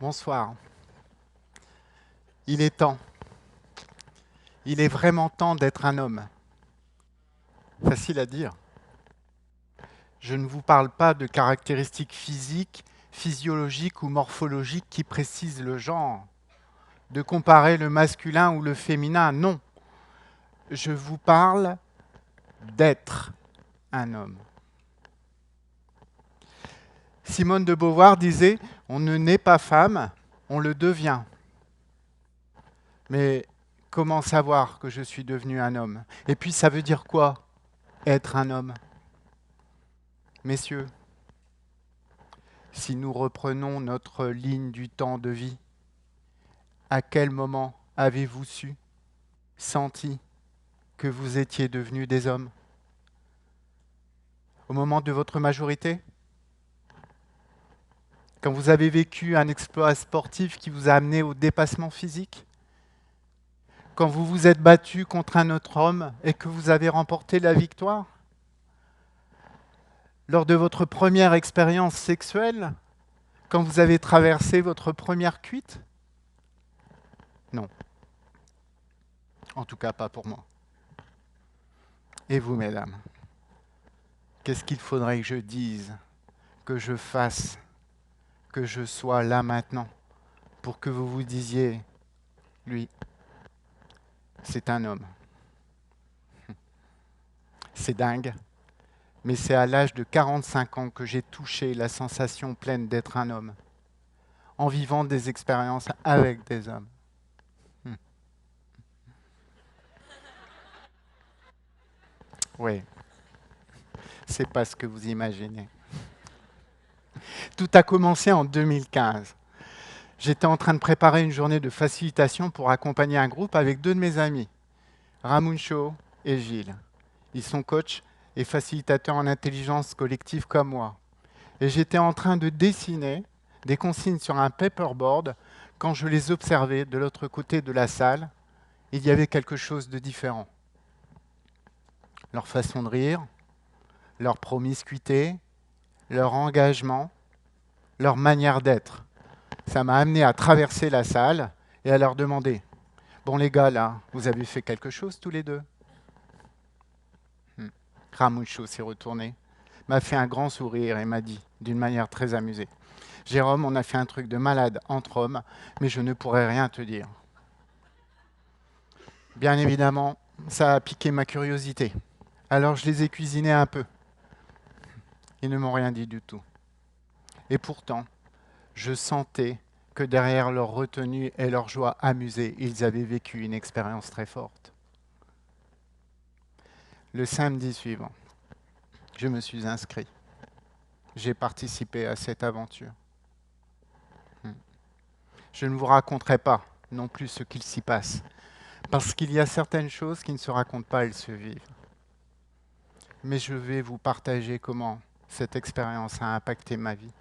Bonsoir. Il est temps. Il est vraiment temps d'être un homme. Facile à dire. Je ne vous parle pas de caractéristiques physiques, physiologiques ou morphologiques qui précisent le genre. De comparer le masculin ou le féminin, non. Je vous parle d'être un homme. Simone de Beauvoir disait « On ne naît pas femme, on le devient ». Mais comment savoir que je suis devenu un homme? Et puis ça veut dire quoi, être un homme? Messieurs, si nous reprenons notre ligne du temps de vie, à quel moment avez-vous su, senti que vous étiez devenus des hommes? Au moment de votre majorité? Quand vous avez vécu un exploit sportif qui vous a amené au dépassement physique? Quand vous vous êtes battu contre un autre homme et que vous avez remporté la victoire? Lors de votre première expérience sexuelle? Quand vous avez traversé votre première cuite? Non. En tout cas, pas pour moi. Et vous, mesdames, qu'est-ce qu'il faudrait que je dise, que je fasse, que je sois là maintenant, pour que vous vous disiez, lui, c'est un homme. C'est dingue, mais c'est à l'âge de 45 ans que j'ai touché la sensation pleine d'être un homme, en vivant des expériences avec des hommes. Oui, c'est pas ce que vous imaginez. Tout a commencé en 2015. J'étais en train de préparer une journée de facilitation pour accompagner un groupe avec deux de mes amis, Ramoun Shaw et Gilles. Ils sont coachs et facilitateurs en intelligence collective comme moi. Et j'étais en train de dessiner des consignes sur un paperboard quand je les observais de l'autre côté de la salle. Il y avait quelque chose de différent. Leur façon de rire, leur promiscuité, leur engagement, leur manière d'être. Ça m'a amené à traverser la salle et à leur demander « Bon les gars, là, vous avez fait quelque chose tous les deux ?» Ramucho s'est retourné, m'a fait un grand sourire et m'a dit, d'une manière très amusée, « Jérôme, on a fait un truc de malade entre hommes, mais je ne pourrais rien te dire. » Bien évidemment, ça a piqué ma curiosité. Alors je les ai cuisinés un peu. Ils ne m'ont rien dit du tout. Et pourtant, je sentais que derrière leur retenue et leur joie amusée, ils avaient vécu une expérience très forte. Le samedi suivant, je me suis inscrit. J'ai participé à cette aventure. Je ne vous raconterai pas non plus ce qu'il s'y passe, parce qu'il y a certaines choses qui ne se racontent pas, elles se vivent. Mais je vais vous partager comment cette expérience a impacté ma vie.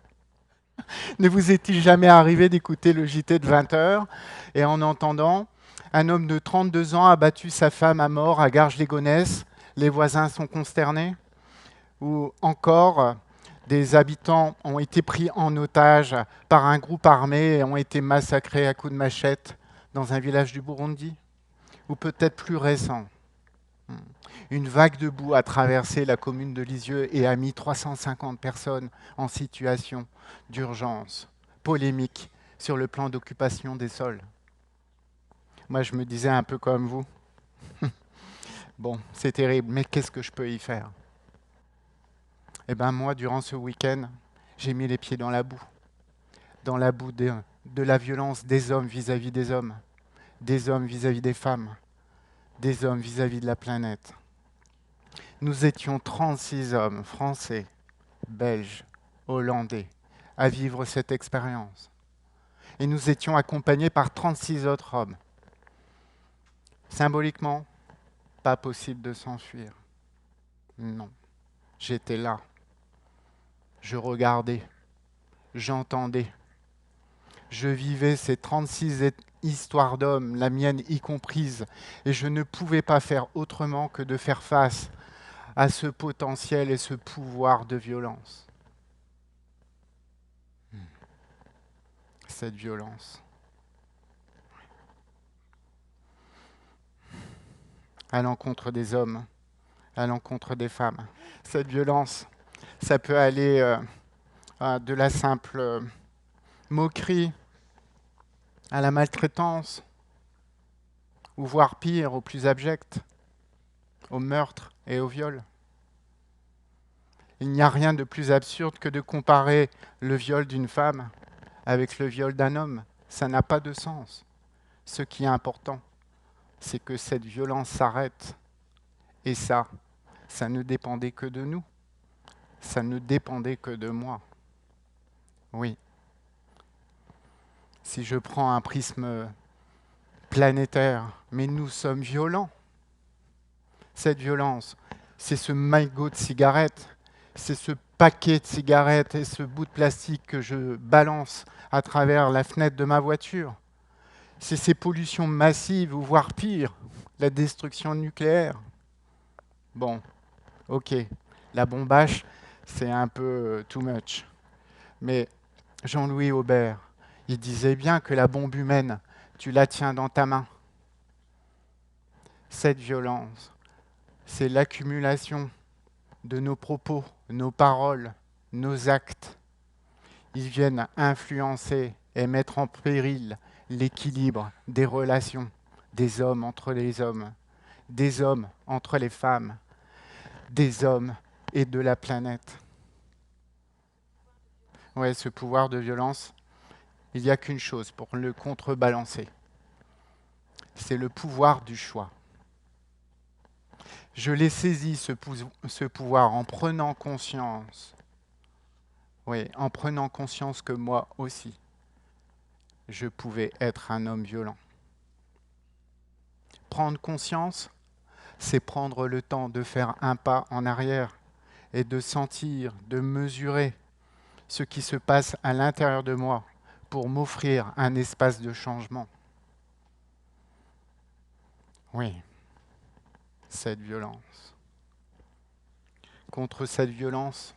Ne vous est-il jamais arrivé d'écouter le JT de 20 heures et en entendant un homme de 32 ans a battu sa femme à mort à Garges-les-Gonesse, les voisins sont consternés? Ou encore, des habitants ont été pris en otage par un groupe armé et ont été massacrés à coups de machette dans un village du Burundi? Ou peut-être plus récent, une vague de boue a traversé la commune de Lisieux et a mis 350 personnes en situation d'urgence, polémique sur le plan d'occupation des sols. Moi, je me disais un peu comme vous, bon, c'est terrible, mais qu'est-ce que je peux y faire? Eh bien, moi, durant ce week-end, j'ai mis les pieds dans la boue de la violence des hommes vis-à-vis des hommes vis-à-vis des femmes, des hommes vis-à-vis de la planète. Nous étions 36 hommes, français, belges, hollandais, à vivre cette expérience. Et nous étions accompagnés par 36 autres hommes. Symboliquement, pas possible de s'enfuir. Non, j'étais là. Je regardais, j'entendais. Je vivais ces 36 histoires d'hommes, la mienne y comprise, et je ne pouvais pas faire autrement que de faire face à ce potentiel et ce pouvoir de violence. cette violence. À l'encontre des hommes, à l'encontre des femmes. Cette violence, ça peut aller de la simple moquerie à la maltraitance, ou voire pire, au plus abject, au meurtre et au viol. Il n'y a rien de plus absurde que de comparer le viol d'une femme avec le viol d'un homme. Ça n'a pas de sens. Ce qui est important, c'est que cette violence s'arrête. Et ça ne dépendait que de nous. Ça ne dépendait que de moi. Oui. Si je prends un prisme planétaire, mais nous sommes violents. Cette violence, c'est ce magot de cigarette, c'est ce paquet de cigarettes et ce bout de plastique que je balance à travers la fenêtre de ma voiture. C'est ces pollutions massives, ou voire pire, la destruction nucléaire. Bon, ok, la bombache, c'est un peu too much. Mais Jean-Louis Aubert, il disait bien que la bombe humaine, tu la tiens dans ta main. Cette violence, c'est l'accumulation de nos propos, nos paroles, nos actes. Ils viennent influencer et mettre en péril l'équilibre des relations des hommes entre les hommes, des hommes entre les femmes, des hommes et de la planète. Ouais, ce pouvoir de violence, il n'y a qu'une chose pour le contrebalancer. C'est le pouvoir du choix. Je l'ai saisi, ce pouvoir, en prenant conscience. Oui, en prenant conscience que moi aussi, je pouvais être un homme violent. Prendre conscience, c'est prendre le temps de faire un pas en arrière et de sentir, de mesurer ce qui se passe à l'intérieur de moi pour m'offrir un espace de changement. Oui, cette violence. Contre cette violence,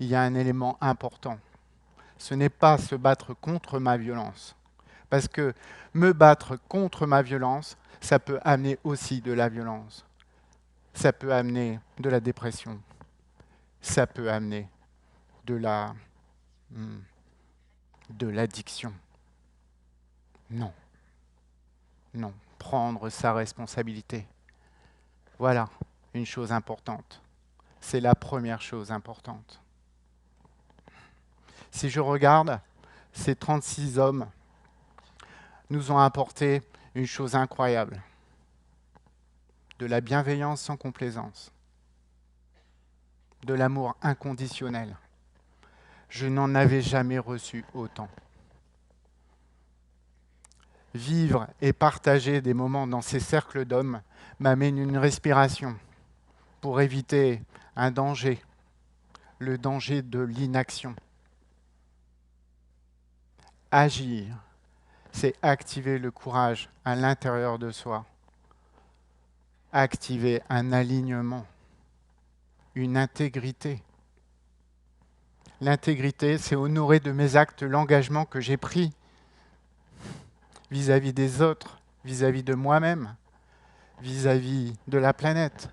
il y a un élément important. Ce n'est pas se battre contre ma violence. Parce que me battre contre ma violence, ça peut amener aussi de la violence. Ça peut amener de la dépression. Ça peut amener de l'addiction. Non. Non. Prendre sa responsabilité. Voilà une chose importante. C'est la première chose importante. Si je regarde, ces 36 hommes nous ont apporté une chose incroyable. De la bienveillance sans complaisance. De l'amour inconditionnel. Je n'en avais jamais reçu autant. Vivre et partager des moments dans ces cercles d'hommes m'amène une respiration pour éviter un danger, le danger de l'inaction. Agir, c'est activer le courage à l'intérieur de soi, activer un alignement, une intégrité. L'intégrité, c'est honorer de mes actes l'engagement que j'ai pris vis-à-vis des autres, vis-à-vis de moi-même, vis-à-vis de la planète.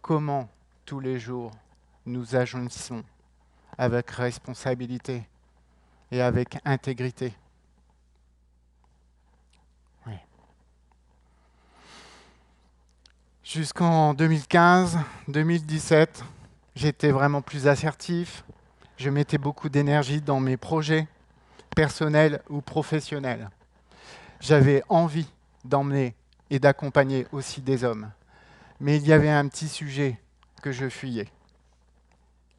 Comment, tous les jours, nous agissons avec responsabilité et avec intégrité. Oui. Jusqu'en 2015-2017, j'étais vraiment plus assertif. Je mettais beaucoup d'énergie dans mes projets, personnels ou professionnels. J'avais envie d'emmener et d'accompagner aussi des hommes. Mais il y avait un petit sujet que je fuyais.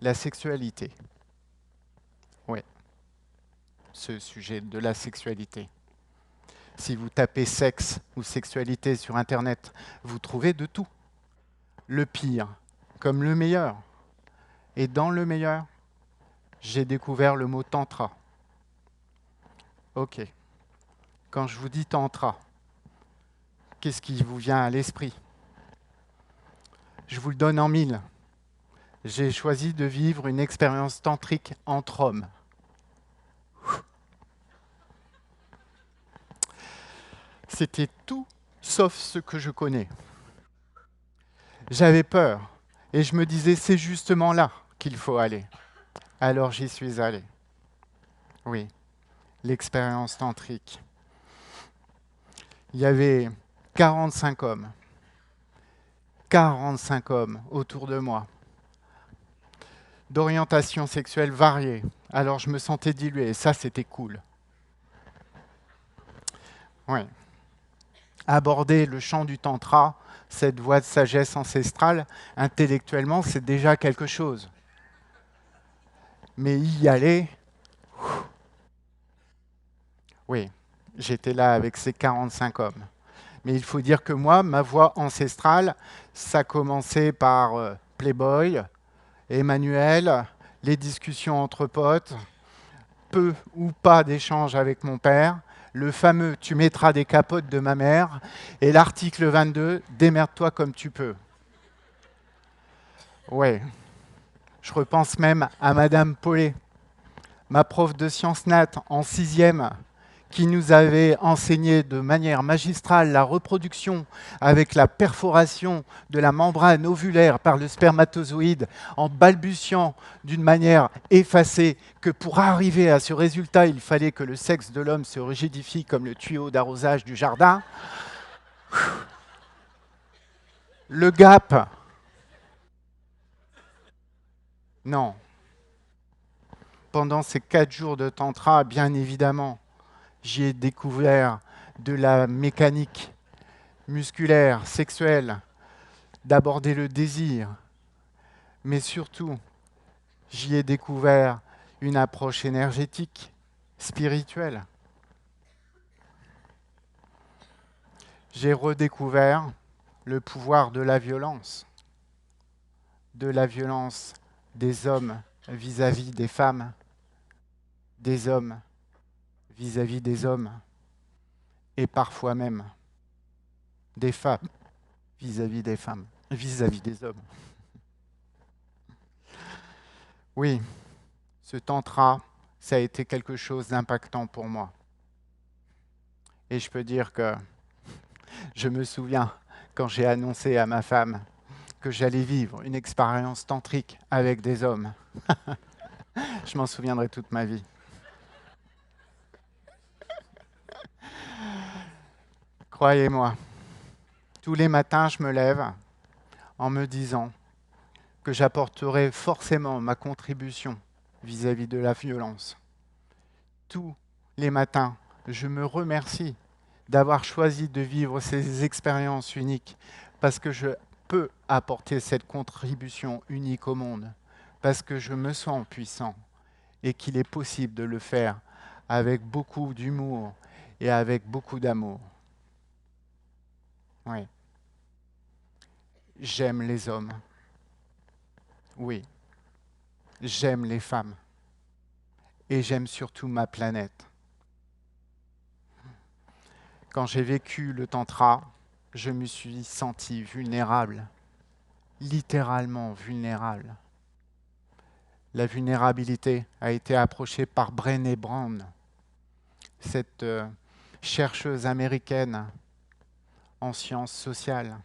La sexualité. Oui, ce sujet de la sexualité. Si vous tapez sexe ou sexualité sur Internet, vous trouvez de tout. Le pire comme le meilleur. Et dans le meilleur, j'ai découvert le mot tantra. Ok. Quand je vous dis tantra, qu'est-ce qui vous vient à l'esprit? Je vous le donne en mille. J'ai choisi de vivre une expérience tantrique entre hommes. C'était tout sauf ce que je connais. J'avais peur et je me disais c'est justement là qu'il faut aller. Alors j'y suis allé. Oui, l'expérience tantrique. Il y avait 45 hommes, 45 hommes autour de moi, d'orientation sexuelle variée. Alors je me sentais dilué et ça c'était cool. Oui. Aborder le champ du tantra, cette voie de sagesse ancestrale, intellectuellement c'est déjà quelque chose. Mais y aller, oui, j'étais là avec ces 45 hommes. Mais il faut dire que moi, ma voie ancestrale, ça commençait par Playboy, Emmanuel, les discussions entre potes, peu ou pas d'échanges avec mon père, le fameux «tu mettras des capotes» de ma mère, et l'article 22 «démerde-toi comme tu peux». Ouais, je repense même à Madame Paulet, ma prof de sciences nat en sixième, qui nous avait enseigné de manière magistrale la reproduction avec la perforation de la membrane ovulaire par le spermatozoïde en balbutiant d'une manière effacée que pour arriver à ce résultat, il fallait que le sexe de l'homme se rigidifie comme le tuyau d'arrosage du jardin. Le gap, non. Pendant ces 4 jours de tantra, bien évidemment, j'y ai découvert de la mécanique musculaire, sexuelle, d'aborder le désir, mais surtout, j'y ai découvert une approche énergétique, spirituelle. J'ai redécouvert le pouvoir de la violence des hommes vis-à-vis des femmes, des hommes vis-à-vis des hommes, et parfois même des femmes vis-à-vis des femmes, vis-à-vis des hommes. Oui, ce tantra, ça a été quelque chose d'impactant pour moi. Et je peux dire que je me souviens quand j'ai annoncé à ma femme que j'allais vivre une expérience tantrique avec des hommes. Je m'en souviendrai toute ma vie. Croyez-moi, tous les matins, je me lève en me disant que j'apporterai forcément ma contribution vis-à-vis de la violence. Tous les matins, je me remercie d'avoir choisi de vivre ces expériences uniques parce que je peux apporter cette contribution unique au monde, parce que je me sens puissant et qu'il est possible de le faire avec beaucoup d'humour et avec beaucoup d'amour. Oui. J'aime les hommes. Oui. J'aime les femmes. Et j'aime surtout ma planète. Quand j'ai vécu le tantra, je me suis senti vulnérable, littéralement vulnérable. La vulnérabilité a été approchée par Brené Brown, cette chercheuse américaine en sciences sociales.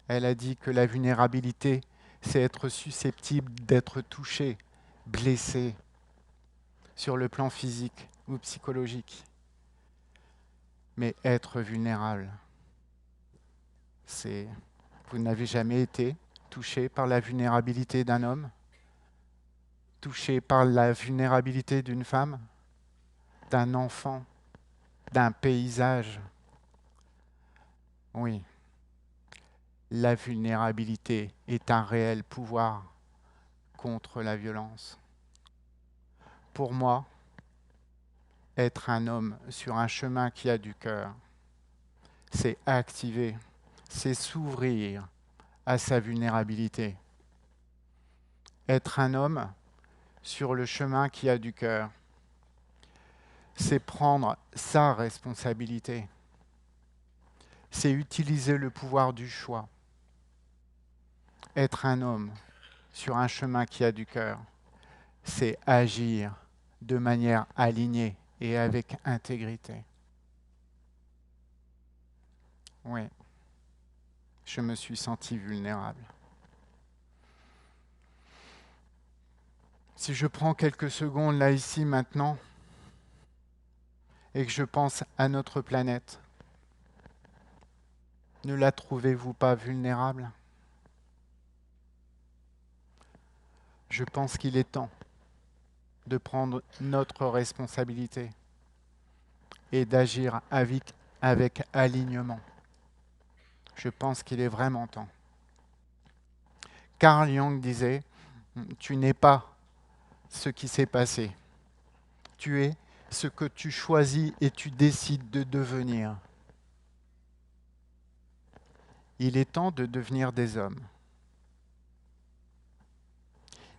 Elle a dit que la vulnérabilité, c'est être susceptible d'être touché, blessé, sur le plan physique ou psychologique. Mais être vulnérable, c'est... Vous n'avez jamais été touché par la vulnérabilité d'un homme? Touché par la vulnérabilité d'une femme? D'un enfant? D'un paysage? Oui. La vulnérabilité est un réel pouvoir contre la violence. Pour moi, être un homme sur un chemin qui a du cœur, c'est activer, c'est s'ouvrir à sa vulnérabilité. Être un homme sur le chemin qui a du cœur, c'est prendre sa responsabilité. C'est utiliser le pouvoir du choix. Être un homme sur un chemin qui a du cœur, c'est agir de manière alignée et avec intégrité. Oui, je me suis senti vulnérable. Si je prends quelques secondes là, ici, maintenant, et que je pense à notre planète, ne la trouvez-vous pas vulnérable? Je pense qu'il est temps de prendre notre responsabilité et d'agir avec alignement. Je pense qu'il est vraiment temps. Carl Jung disait, tu n'es pas ce qui s'est passé. Tu es ce que tu choisis et tu décides de devenir. Il est temps de devenir des hommes.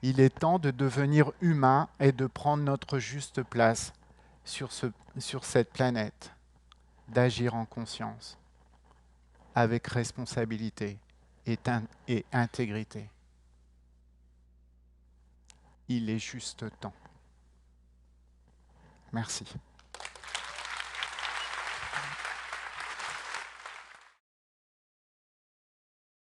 Il est temps de devenir humain et de prendre notre juste place sur cette planète, d'agir en conscience, avec responsabilité et intégrité. Il est juste temps. Merci.